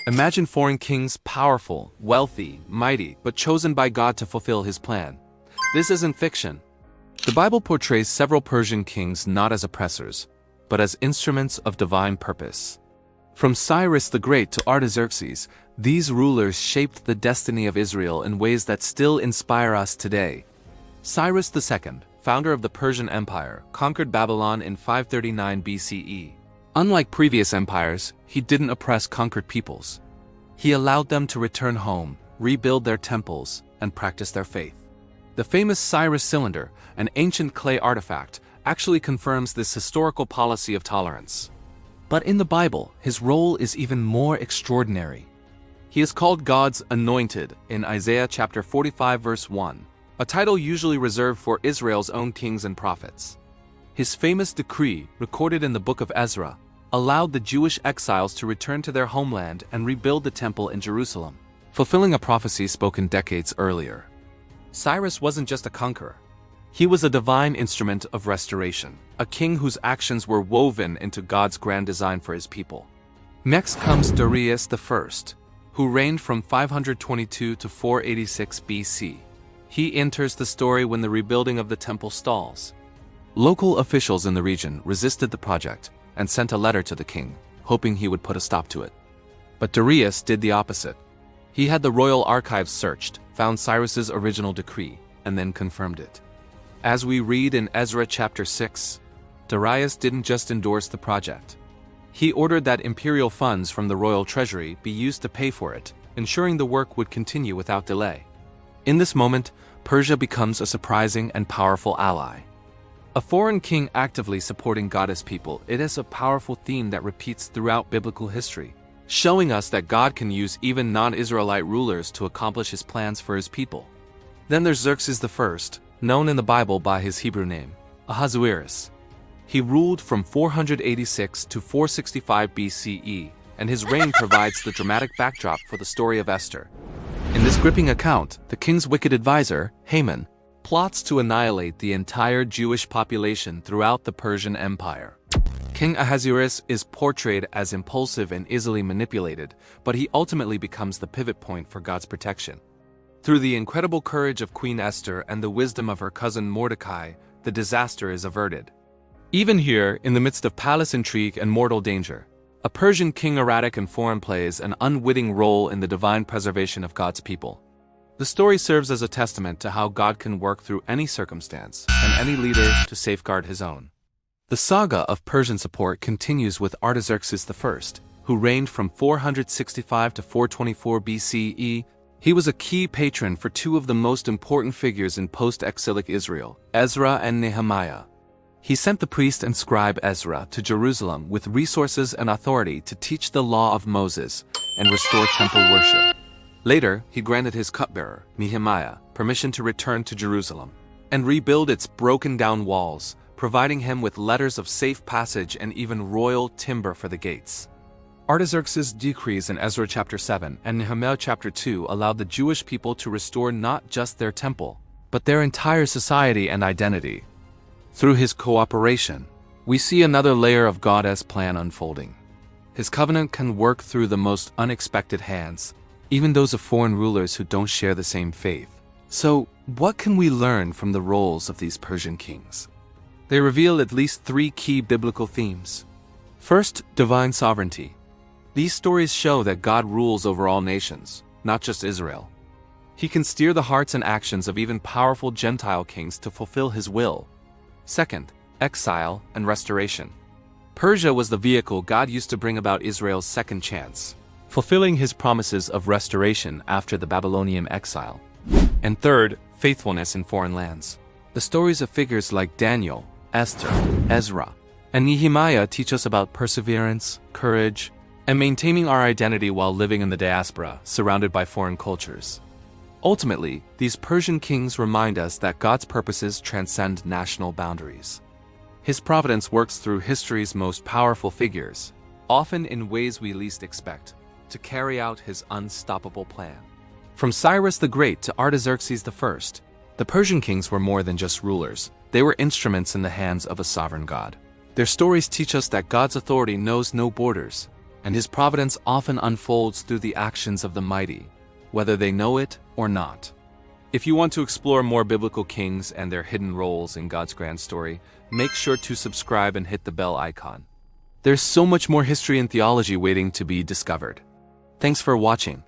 Imagine foreign kings, powerful, wealthy, mighty, but chosen by God to fulfill his plan. This isn't fiction. The Bible portrays several Persian kings not as oppressors, but as instruments of divine purpose. From Cyrus the Great to Artaxerxes, these rulers shaped the destiny of Israel in ways that still inspire us today. Cyrus II, founder of the Persian Empire, conquered Babylon in 539 BCE. Unlike previous empires, he didn't oppress conquered peoples. He allowed them to return home, rebuild their temples, and practice their faith. The famous Cyrus cylinder, an ancient clay artifact, actually confirms this historical policy of tolerance. But in the Bible, his role is even more extraordinary. He is called God's Anointed in Isaiah chapter 45 verse 1, a title usually reserved for Israel's own kings and prophets. His famous decree, recorded in the book of Ezra, allowed the Jewish exiles to return to their homeland and rebuild the temple in Jerusalem, fulfilling a prophecy spoken decades earlier. Cyrus wasn't just a conqueror. He was a divine instrument of restoration, a king whose actions were woven into God's grand design for his people. Next comes Darius I, who reigned from 522 to 486 BC. He enters the story when the rebuilding of the temple stalls. Local officials in the region resisted the project and sent a letter to the king, hoping he would put a stop to it. But Darius did the opposite. He had the royal archives searched, found Cyrus's original decree, and then confirmed it. As we read in Ezra chapter 6, Darius didn't just endorse the project. He ordered that imperial funds from the royal treasury be used to pay for it, ensuring the work would continue without delay. In this moment, Persia becomes a surprising and powerful ally. A foreign king actively supporting God's people, it is a powerful theme that repeats throughout biblical history, showing us that God can use even non-Israelite rulers to accomplish his plans for his people. Then there's Xerxes I, known in the Bible by his Hebrew name, Ahasuerus. He ruled from 486 to 465 BCE, and his reign provides the dramatic backdrop for the story of Esther. In this gripping account, the king's wicked advisor, Haman, plots to annihilate the entire Jewish population throughout the Persian Empire. King Ahasuerus is portrayed as impulsive and easily manipulated, but he ultimately becomes the pivot point for God's protection. Through the incredible courage of Queen Esther and the wisdom of her cousin Mordecai, the disaster is averted. Even here, in the midst of palace intrigue and mortal danger, a Persian king erratic and foreign plays an unwitting role in the divine preservation of God's people. The story serves as a testament to how God can work through any circumstance and any leader to safeguard his own. The saga of Persian support continues with Artaxerxes I, who reigned from 465 to 424 BCE. He was a key patron for two of the most important figures in post-exilic Israel, Ezra and Nehemiah. He sent the priest and scribe Ezra to Jerusalem with resources and authority to teach the law of Moses and restore temple worship. Later, he granted his cupbearer, Nehemiah, permission to return to Jerusalem and rebuild its broken-down walls, providing him with letters of safe passage and even royal timber for the gates. Artaxerxes' decrees in Ezra chapter 7 and Nehemiah chapter 2 allowed the Jewish people to restore not just their temple, but their entire society and identity. Through his cooperation, we see another layer of God's plan unfolding. His covenant can work through the most unexpected hands, even those of foreign rulers who don't share the same faith. So, what can we learn from the roles of these Persian kings? They reveal at least three key biblical themes. First, divine sovereignty. These stories show that God rules over all nations, not just Israel. He can steer the hearts and actions of even powerful Gentile kings to fulfill his will. Second, exile and restoration. Persia was the vehicle God used to bring about Israel's second chance, fulfilling his promises of restoration after the Babylonian exile. And third, faithfulness in foreign lands. The stories of figures like Daniel, Esther, Ezra, and Nehemiah teach us about perseverance, courage, and maintaining our identity while living in the diaspora, surrounded by foreign cultures. Ultimately, these Persian kings remind us that God's purposes transcend national boundaries. His providence works through history's most powerful figures, often in ways we least expect, to carry out his unstoppable plan. From Cyrus the Great to Artaxerxes I, the Persian kings were more than just rulers. They were instruments in the hands of a sovereign God. Their stories teach us that God's authority knows no borders, and his providence often unfolds through the actions of the mighty, whether they know it or not. If you want to explore more biblical kings and their hidden roles in God's grand story, make sure to subscribe and hit the bell icon. There's so much more history and theology waiting to be discovered. Thanks for watching.